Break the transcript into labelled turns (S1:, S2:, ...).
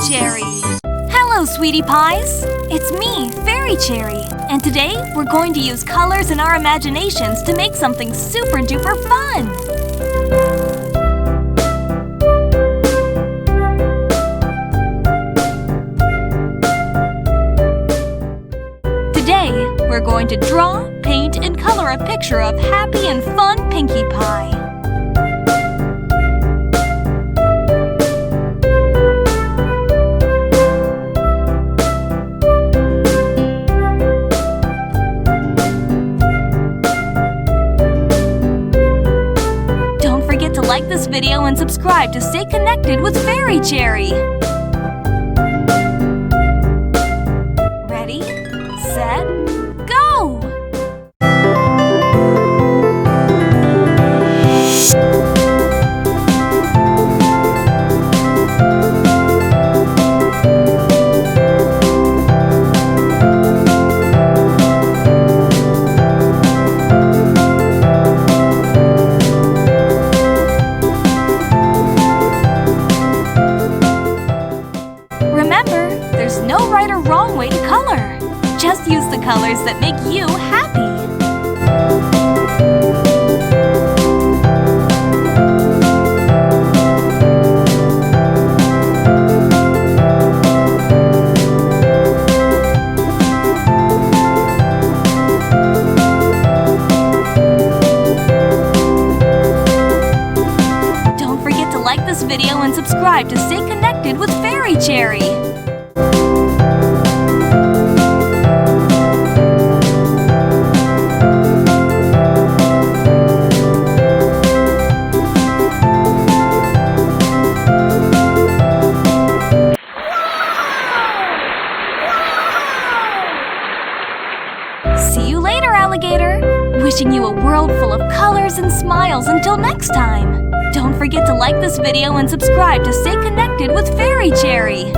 S1: Cherry! Hello, sweetie pies! It's me, Fairy Cherry, and today we're going to use colors in our imaginations to make something super duper fun! Today, we're going to draw, paint, and color a picture of happy and fun Pinkie Pie. Don't forget to like this video and subscribe to stay connected with Fairy Cherry. Ready, set, go! Remember, there's no right or wrong way to color. Just use the colors that make you happy. Don't forget to like this video and subscribe to stay connected with Fairy Cherry. See you later, alligator! Wishing you a world full of colors and smiles until next time! Don't forget to like this video and subscribe to stay connected with Fairy Cherry!